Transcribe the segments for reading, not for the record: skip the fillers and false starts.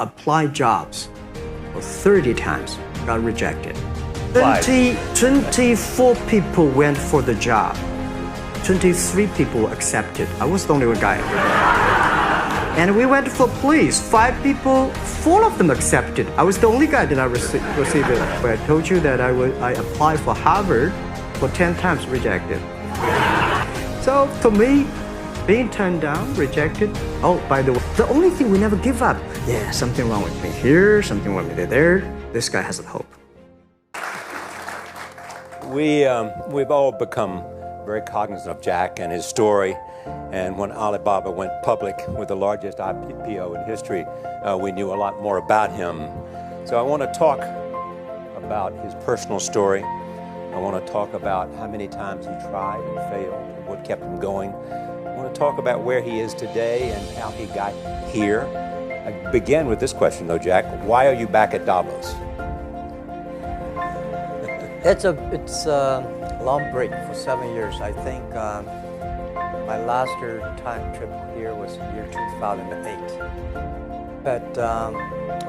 applied jobs for 30 times, got rejected. 24 people went for the job. 23 people accepted. I was the only one guy. And we went for police. 5 people, 4 of them accepted. I was the only guy that I received it. But I told you that I applied for Harvard for 10 times, rejected. So for me, being turned down, rejected. Oh, by the way, the only thing we never give up. Yeah, something wrong with me here, something wrong with me there. This guy has a hope. We've all become very cognizant of Jack and his story. And when Alibaba went public with the largest IPO in history, we knew a lot more about him. So I want to talk about his personal story. I want to talk about how many times he tried and failed, what kept him going. I want to talk about where he is today and how he got here. I begin with this question, though, Jack. Why are you back at Davos? It's a long break for 7 years. I think my last time trip here was year 2008. But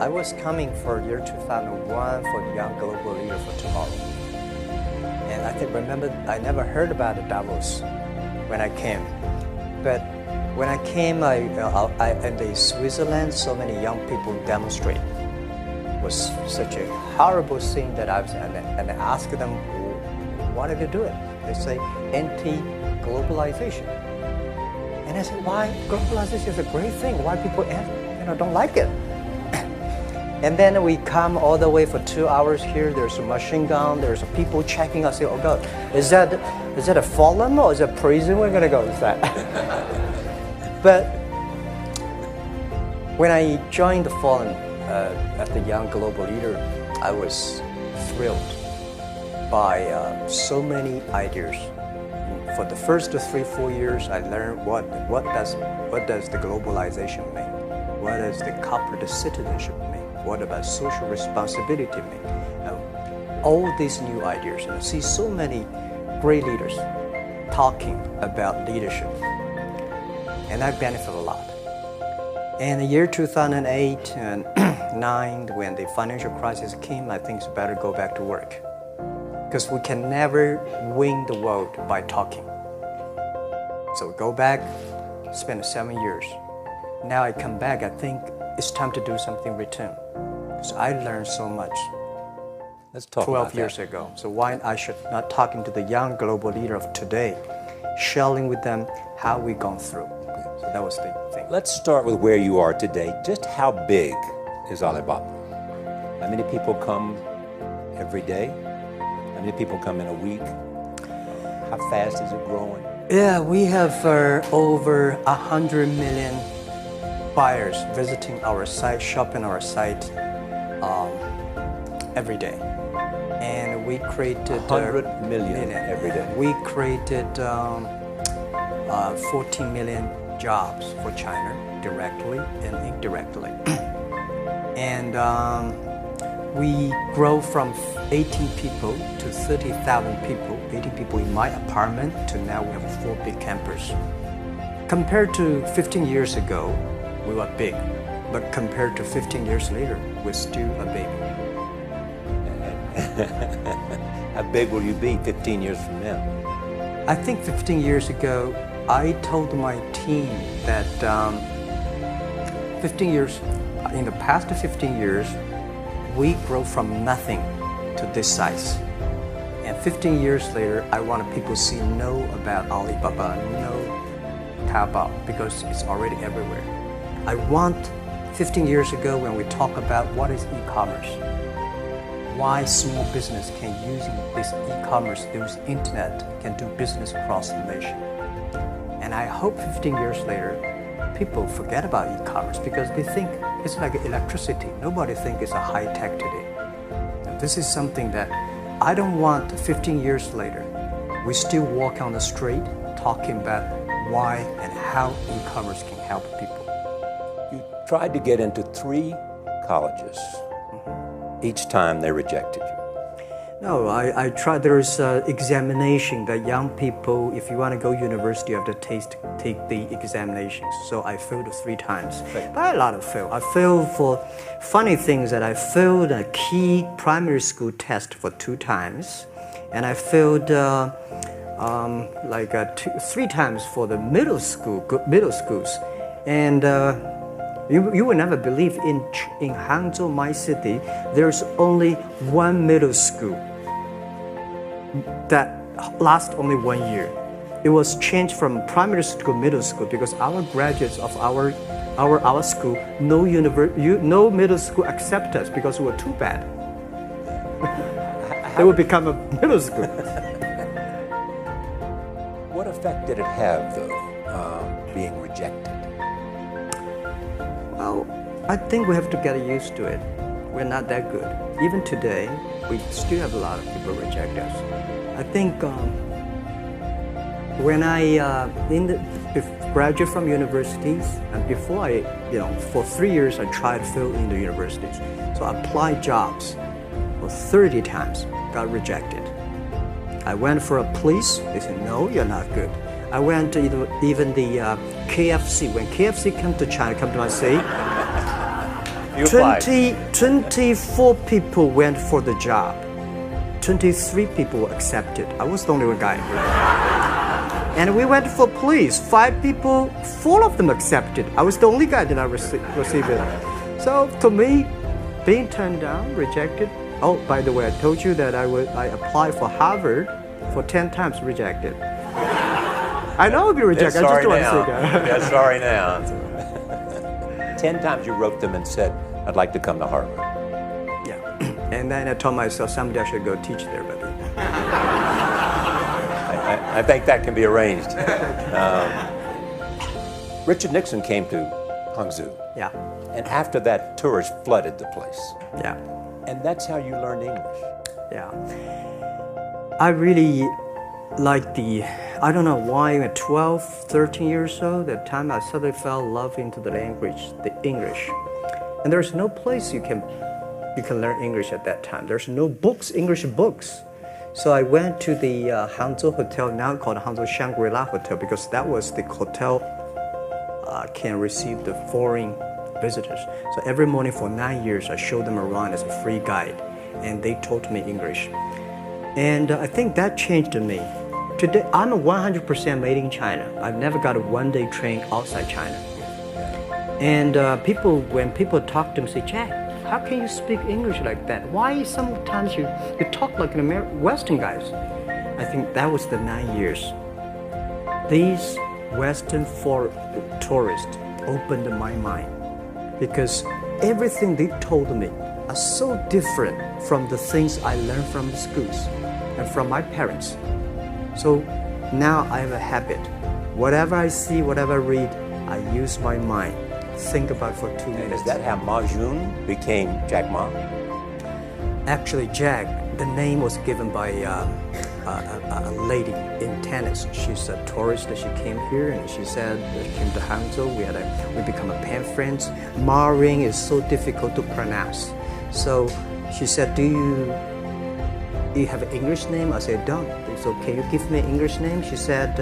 I was coming for year 2001 for the Young Global Leader for Tomorrow. And I never heard about Davos when I came. But when I came, in the Switzerland, so many young people demonstrate. It was such a horrible scene that I was, and I asked them, why did you do it? They say, anti-globalization. And I said, why? Globalization is a great thing. Why people don't like it? And then we come all the way for 2 hours here. There's a machine gun. There's people checking us. Say, oh God, is that a fallen or is it prison? We're gonna go with that. But when I joined the Fallen as the Young Global Leader, I was thrilled by so many ideas. For the first 3-4 years, I learned what does the globalization mean? What does the corporate citizenship mean? What about social responsibility mean? All these new ideas, and I see so many great leaders talking about leadership, and I benefit a lot. In the year 2008 and 9, when the financial crisis came, I think it's better go back to work. Because we can never win the world by talking. So go back, spend 7 years. Now I come back, I think it's time to do something return. Because I learned so much. Let's talk 12 years ago. So why I should not talking to the young global leader of today, sharing with them how we've gone through. So that was the thing. Let's start with where you are today. Just how big is Alibaba? How many people come every day? How many people come in a week? How fast is it growing? Yeah, we have over 100 million buyers visiting our site, shopping our site every day. And we created 100 million every day. We created 14 million jobs for China directly and indirectly. And we grow from 18 people to 30,000 people, 80 people in my apartment, to now we have 4 big campus. Compared to 15 years ago, we were big, but compared to 15 years later, we're still a baby. How big will you be 15 years from now? I think 15 years ago, I told my team that 15 years, in the past 15 years, we grow from nothing to this size. And 15 years later, I want people to know about Alibaba, know Taobao, because it's already everywhere. I want 15 years ago when we talk about what is e-commerce, why small business can use this e-commerce, use internet, can do business across the nation. And I hope 15 years later, people forget about e-commerce because they think it's like electricity. Nobody thinks it's a high-tech today. And this is something that I don't want 15 years later. We still walk on the street talking about why and how e-commerce can help people. You tried to get into 3 colleges. Each time they rejected you. No, I tried. There's examination that young people, if you want to go university, you have to take the examinations. So I failed 3 times. But a lot of fail. I failed for funny things that I failed a key primary school test for 2 times, and I failed 3 times for the middle schools, and. You will never believe in Hangzhou, my city, there's only 1 middle school that lasts only 1 year. It was changed from primary school, middle school, because our graduates of our school, no middle school accept us because we were too bad. They would become a middle school. What effect did it have, though, being rejected? Well, I think we have to get used to it. We're not that good. Even today, we still have a lot of people reject us. I think when I graduate from universities, and before for 3 years I tried to fill in the universities. So I applied jobs for 30 times, got rejected. I went for a police, they said, no, you're not good. I went to even the KFC. When KFC came to China, come to my city, 24 people went for the job. 23 people were accepted. I was the only one guy. And we went for police. 5 people, 4 of them accepted. I was the only guy that I received it. So to me, being turned down, rejected. Oh, by the way, I told you that I applied for Harvard for 10 times, rejected. I know I'll be rejected. I just don't want to say that. Yeah, sorry now. 10 times you wrote them and said, I'd like to come to Harvard. Yeah. And then I told myself someday I should go teach there, but I think that can be arranged. Richard Nixon came to Hangzhou. Yeah. And after that, tourists flooded the place. Yeah. And that's how you learned English. Yeah. I really like I don't know why, at 12, 13 years old, that time I suddenly fell in love into the language, the English. And there's no place you can learn English at that time. There's no books, English books. So I went to the Hangzhou Hotel, now called Hangzhou Shangri-La Hotel, because that was the hotel can receive the foreign visitors. So every morning for 9 years, I showed them around as a free guide, and they taught me English. And I think that changed me. Today, I'm 100% made in China. I've never got a one-day train outside China. And when people talk to me, say, Jack, how can you speak English like that? Why sometimes you talk like an Western guys? I think that was the 9 years. These Western tourists opened my mind, because everything they told me are so different from the things I learned from the schools and from my parents. So now I have a habit. Whatever I see, whatever I read, I use my mind. Think about it for 2 minutes. Is that how Ma Jun became Jack Ma? Actually, Jack, the name was given by a lady in tennis. She's a tourist. She came here and she said, she came to Hangzhou. We become a pen friends. Ma Ring is so difficult to pronounce. So she said, do you have an English name? I said, don't. So can you give me an English name? She said,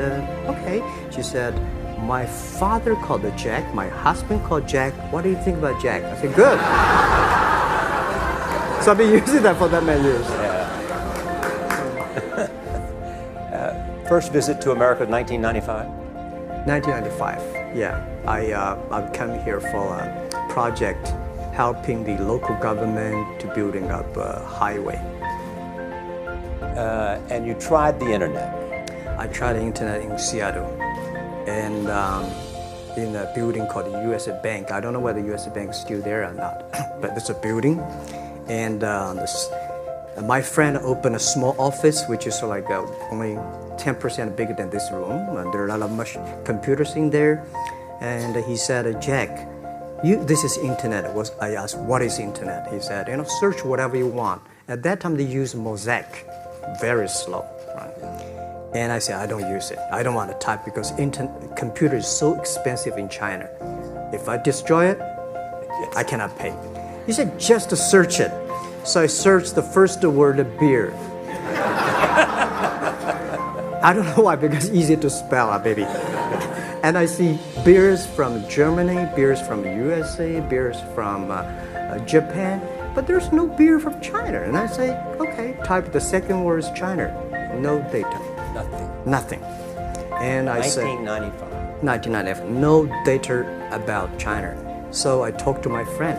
okay. She said, my father called it Jack, my husband called Jack. What do you think about Jack? I said, good. So I've been using that for that many years. Yeah. First visit to America, 1995? 1995, yeah. I've come here for a project helping the local government to building up a highway. And you tried the internet? I tried the internet in Seattle, and in a building called the U.S. Bank. I don't know whether the U.S. Bank is still there or not, but it's a building. And my friend opened a small office, which is like only 10% bigger than this room, and there are a lot of computers in there. And he said, Jack, this is internet. I asked, what is internet? He said, search whatever you want. At that time, they used Mosaic, very slow, right? And I said, I don't use it. I don't want to type because computer is so expensive in China. If I destroy it, I cannot pay. He said, just to search it. So I searched the first word, beer. I don't know why, because it's easy to spell, maybe. And I see beers from Germany, beers from USA, beers from Japan, but there's no beer from China. And I say, okay, type the second word is China. No data. Nothing. And I say 1995, no data about China. So I talked to my friend,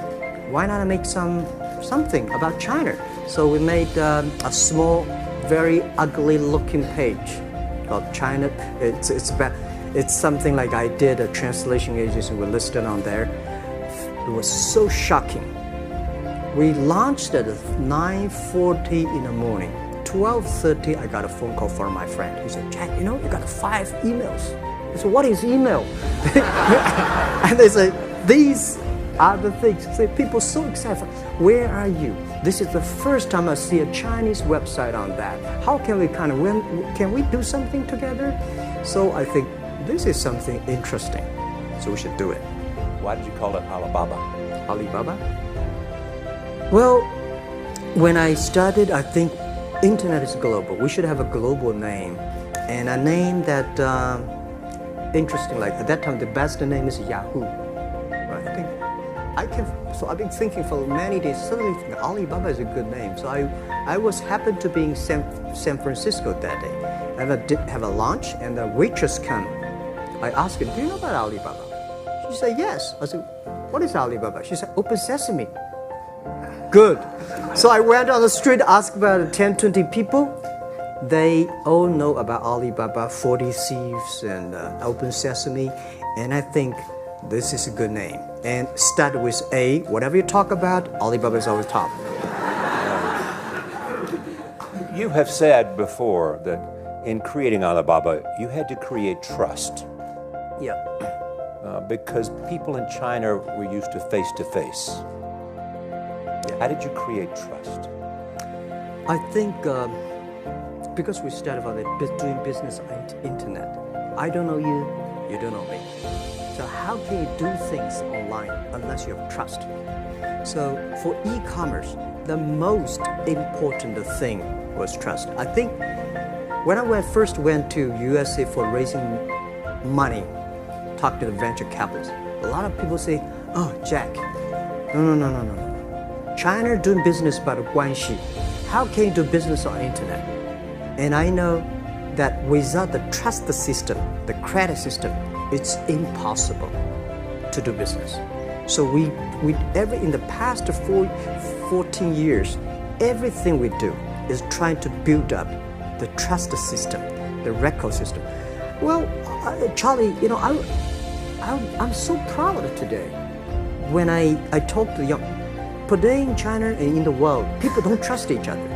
why not make something about China? So we made a small, very ugly looking page called China. It's something like I did a translation agency, we listed on there. It was so shocking. We launched at 9:40 in the morning. 12:30, I got a phone call from my friend. He said, Jack, you got 5 emails. I said, what is email? And they said, these are the things. So people so excited. Where are you? This is the first time I see a Chinese website on that. How can we can we do something together? So I think this is something interesting. So we should do it. Why did you call it Alibaba? Alibaba? Well, when I started, I think internet is global. We should have a global name. And a name that, interesting, like at that time, the best name is Yahoo. Right? So I've been thinking for many days, suddenly thinking Alibaba is a good name. So I was happened to be in San Francisco that day. I have a lunch, and the waitress came. I asked her, do you know about Alibaba? She said, yes. I said, what is Alibaba? She said, Open Sesame. Good. So I went on the street, asked about 10, 20 people. They all know about Alibaba, 40 Thieves, and Open Sesame. And I think this is a good name. And start with A. Whatever you talk about, Alibaba is always top. You have said before that in creating Alibaba, you had to create trust. Yeah. Because people in China were used to face-to-face. Yeah. How did you create trust? I think because we started doing business on the internet, I don't know you, you don't know me. So how can you do things online unless you have trust? So for e-commerce, the most important thing was trust. I think when I first went to USA for raising money, talk to the venture capitalists, a lot of people say, oh, Jack, no. China doing business by the guanxi. How can you do business on internet? And I know that without the trust system, the credit system, it's impossible to do business. So in the past 14 years, everything we do is trying to build up the trust system, the record system. Well, Charlie, I'm so proud today. When I talk to the young, today in China and in the world, people don't trust each other.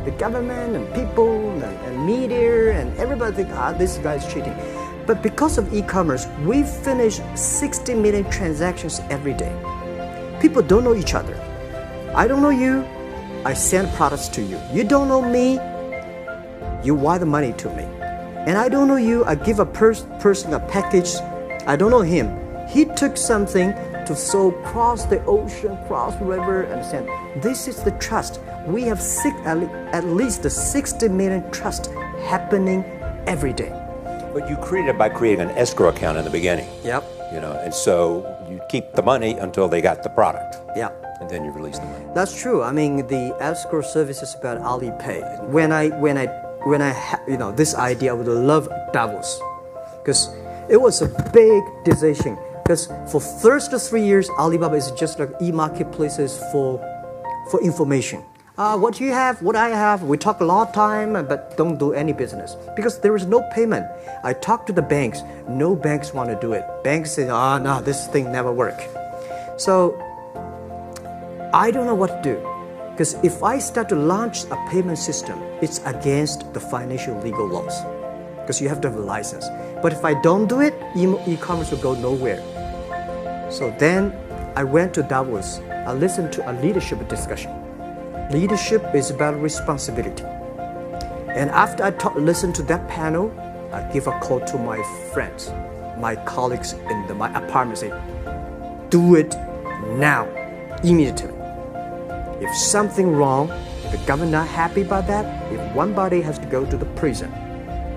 The government and people and media and everybody think, this guy's cheating. But because of e-commerce, we finish 60 million transactions every day. People don't know each other. I don't know you, I send products to you. You don't know me, you wire the money to me. And I don't know you, I give a person a package, I don't know him. He took something to cross the ocean, cross the river, and send. This is the trust. We have at least 60 million trust happening every day. But you created it by creating an escrow account in the beginning. Yep. And so you keep the money until they got the product. Yeah. And then you release the money. That's true. I mean, the escrow service is about Alipay. When I this idea, I would love Davos, because it was a big decision. Because for first 3 years, Alibaba is just like e-marketplaces for information. What you have, what I have, we talk a lot of time, but don't do any business. Because there is no payment. I talk to the banks, no banks want to do it. Banks say, no, this thing never work. So I don't know what to do. Because if I start to launch a payment system, it's against the financial legal laws. Because you have to have a license. But if I don't do it, e-commerce will go nowhere. So then I went to Davos. I listened to a leadership discussion. Leadership is about responsibility. And after I listened to that panel, I give a call to my friends, my colleagues in my apartment, say, do it now, immediately. If something wrong, the government not happy about that, if one body has to go to the prison,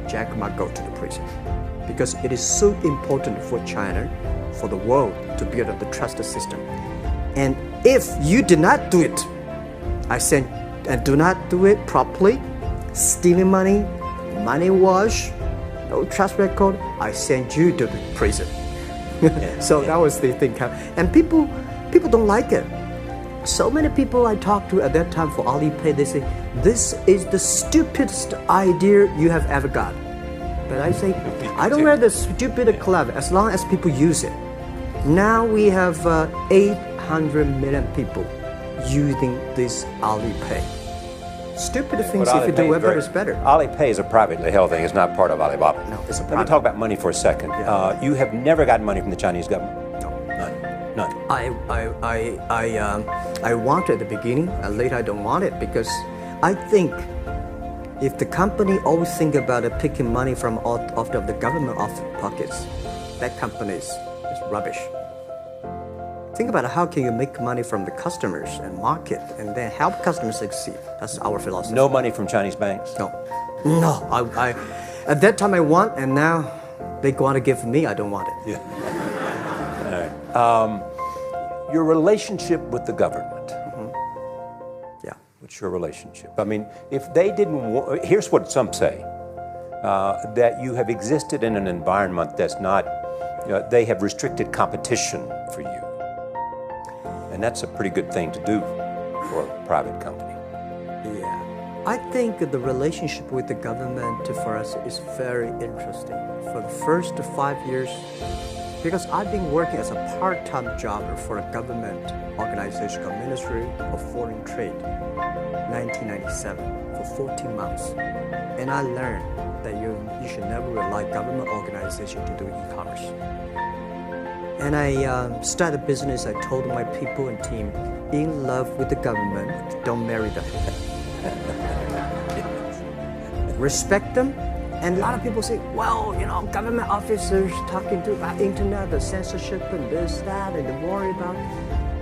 Jack might go to the prison. Because it is so important for China, for the world, to build up the trust system. And if you did not do it, and do not do it properly, stealing money, money wash, no trust record, I send you to the prison. So that was the thing. And people don't like it. So many people I talked to at that time for Alipay, they say, this is the stupidest idea you have ever got. But I say, I don't wear the stupid club as long as people use it. Now we have 800 million people using this Alipay. Stupid things, if you do it better, is better. Alipay is a privately held thing. It's not part of Alibaba. No, it's a private. Let me talk about money for a second. Yeah. You have never gotten money from the Chinese government? No. None. I want it at the beginning, and later I don't want it, because I think if the company always think about picking money from out of the government pockets, that company is rubbish. Think about how can you make money from the customers and market and then help customers succeed. That's our philosophy. No money from Chinese banks? No. I at that time I want, and now they want to give me, I don't want it. Yeah. All right. Your relationship with the government. Yeah. What's your relationship? I mean, if they didn't here's what some say, that you have existed in an environment that's not, they have restricted competition for you. And that's a pretty good thing to do for a private company. Yeah. I think the relationship with the government for us is very interesting. For the first 5 years, because I've been working as a part-time jobber for a government organization called Ministry of Foreign Trade, 1997, for 14 months. And I learned that you should never rely on government organization to do e-commerce. And I started a business. I told my people and team, in love with the government, don't marry them. Respect them. And a lot of people say, well, government officers talking to about internet, the censorship and this, that, and they worry about.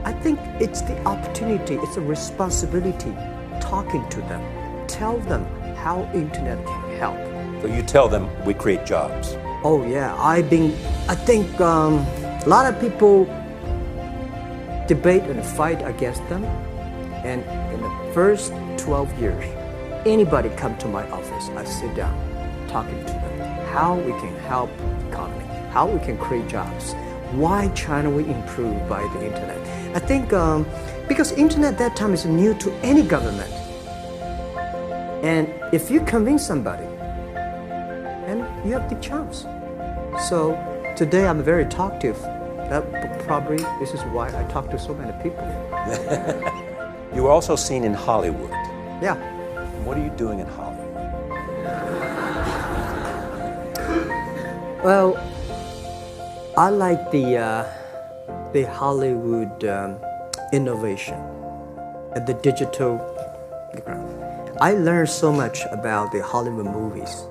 I think it's the opportunity, it's a responsibility talking to them. Tell them how internet can help. So you tell them we create jobs. Oh yeah, I think a lot of people debate and fight against them. And in the first 12 years, anybody come to my office, I sit down, talking to them, how we can help the economy, how we can create jobs, why China will improve by the internet. I think because internet that time is new to any government. And if you convince somebody, and you have the chance. So today I'm very talkative. That probably this is why I talk to so many people. You were also seen in Hollywood. Yeah. What are you doing in Hollywood? Well, I like the Hollywood innovation and the digital background. I learned so much about the Hollywood movies,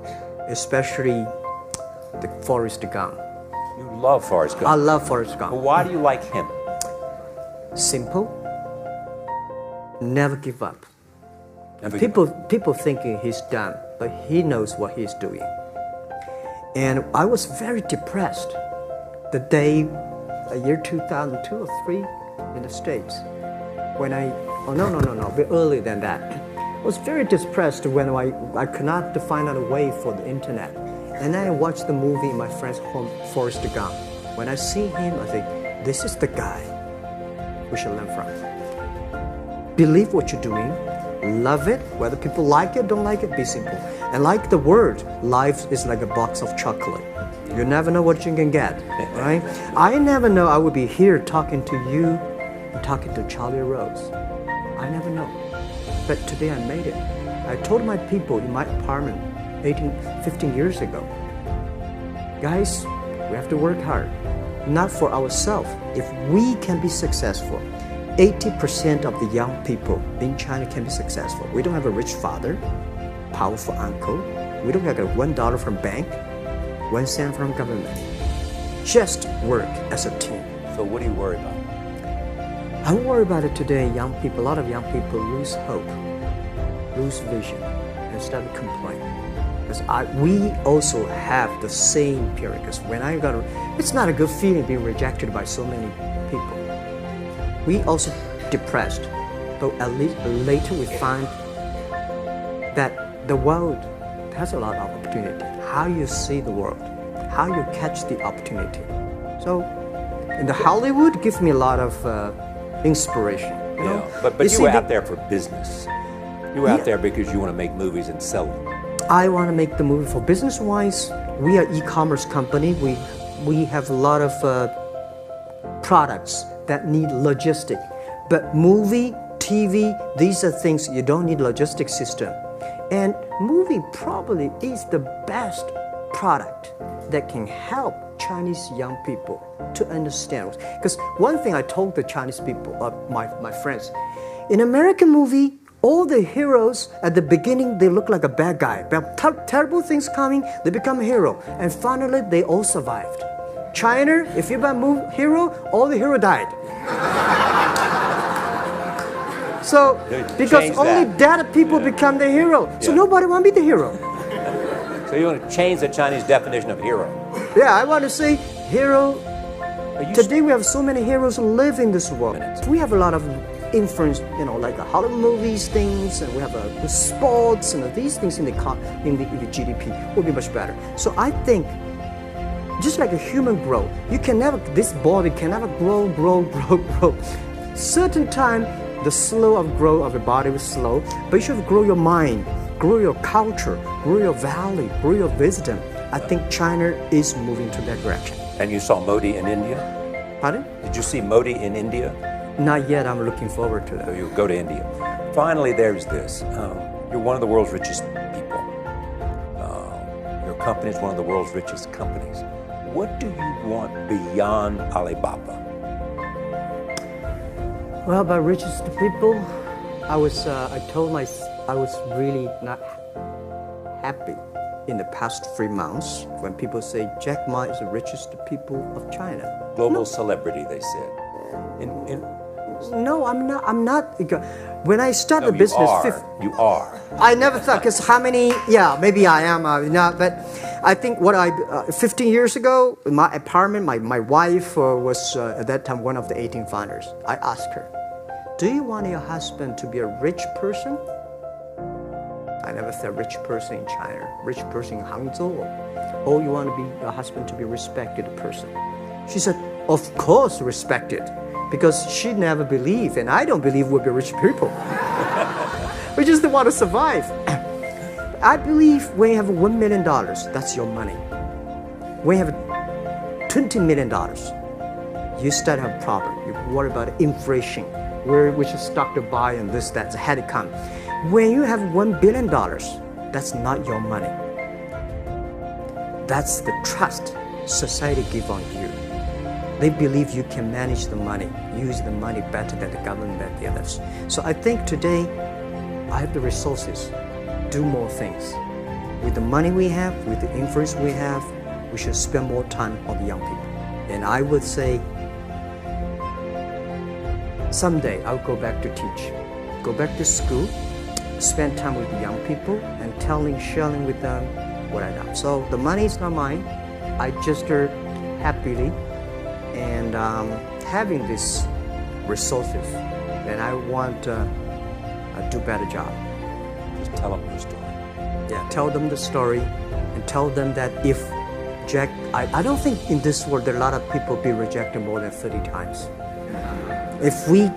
especially the Forrest Gump. You love Forrest Gump. I love Forrest Gump. Well, why do you like him? Simple. Never give up. Never give up. People thinking he's dumb, but he knows what he's doing. And I was very depressed the day, year 2002 or 3 in the States. When a bit earlier than that. I was very depressed when I could not find out a way for the internet. And then I watched the movie in my friend's home, Forrest Gump. When I see him, I think, this is the guy we should learn from. Believe what you're doing, love it, whether people like it, don't like it, be simple. And like the word, life is like a box of chocolate. You never know what you can get, right? I never know I would be here talking to you and talking to Charlie Rose. I never know. But today I made it. I told my people in my apartment 15 years ago, guys, we have to work hard, not for ourselves. If we can be successful, 80% of the young people in China can be successful. We don't have a rich father, powerful uncle. We don't have $1 from bank, 1 cent from government. Just work as a team. So what do you worry about? I worry about it today. Young people, a lot of young people lose hope, lose vision, and start to complain. Because we also have the same period. Because when it's not a good feeling being rejected by so many people. We also depressed, but at least later we find that the world has a lot of opportunity. How you see the world, how you catch the opportunity. So, in the Hollywood gives me a lot of inspiration. You know? But you were out there for business. You were out there because you want to make movies and sell them. I want to make the movie for business-wise. We are e-commerce company. We have a lot of products that need logistic. But movie, TV, these are things you don't need logistic system. And movie probably is the best product that can help Chinese young people to understand. Because one thing I told the Chinese people, my friends, in American movie, all the heroes at the beginning, they look like a bad guy. Terrible things coming, they become a hero. And finally, they all survived. China, if you're a hero, all the hero died. So, because only dead people become the hero. So nobody want to be the hero. So you want to change the Chinese definition of hero? Yeah, I want to say hero. Today we have so many heroes who live in this world. We have a lot of influence, like the Hollywood movies, things, and we have the sports and these things in the GDP will be much better. So I think, just like a human growth, this body can never grow. Certain time, the slow of growth of the body is slow, but you should grow your mind, grow your culture, grow your value, grow your wisdom. I think China is moving to that direction. And you saw Modi in India? Pardon? Did you see Modi in India? Not yet. I'm looking forward to that. So you'll go to India. Finally, there's this. You're one of the world's richest people. Your company is one of the world's richest companies. What do you want beyond Alibaba? Well, by richest people, I was really not happy in the past 3 months when people say Jack Ma is the richest people of China. Global celebrity, they said. No, I'm not. When I started the business, you are. I never thought, because how many? Yeah, maybe I am. But I think 15 years ago, in my apartment, my wife was at that time one of the 18 founders. I asked her, "Do you want your husband to be a rich person?" I never said rich person in China, rich person in Hangzhou. Or you want your husband to be a respected person? She said, "Of course, respected." Because she never believed, and I don't believe we'll be rich people. We just want to survive. I believe when you have $1 million, that's your money. When you have $20 million, you start to have a problem. You worry about inflation, which is stock to buy and this, that, had to come. When you have $1 billion, that's not your money. That's the trust society gives on you. They believe you can manage the money, use the money better than the government and the others. So I think today, I have the resources, do more things. With the money we have, with the influence we have, we should spend more time on the young people. And I would say, someday I'll go back to teach. Go back to school, spend time with the young people, and sharing with them what I know. So the money is not mine. I just happily and having these resources, and I want to do a better job. Just tell them your story. Yeah, tell them the story, and tell them that if Jack, I don't think in this world there are a lot of people be rejected more than 30 times. If we,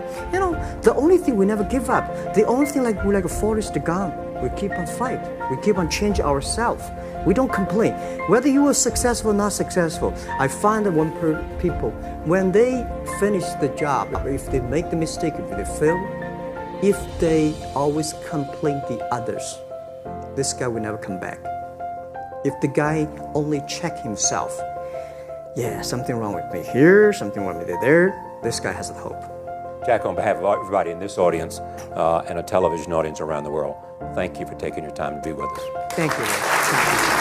the only thing we never give up, the only thing we're like a Forrest Gump, we keep on fight, we keep on changing ourselves. We don't complain. Whether you are successful or not successful, I find that people, when they finish the job, if they make the mistake, if they fail, if they always complain the others, this guy will never come back. If the guy only check himself, yeah, something wrong with me here, something wrong with me there, this guy has a hope. Jack, on behalf of everybody in this audience and a television audience around the world, thank you for taking your time to be with us. Thank you.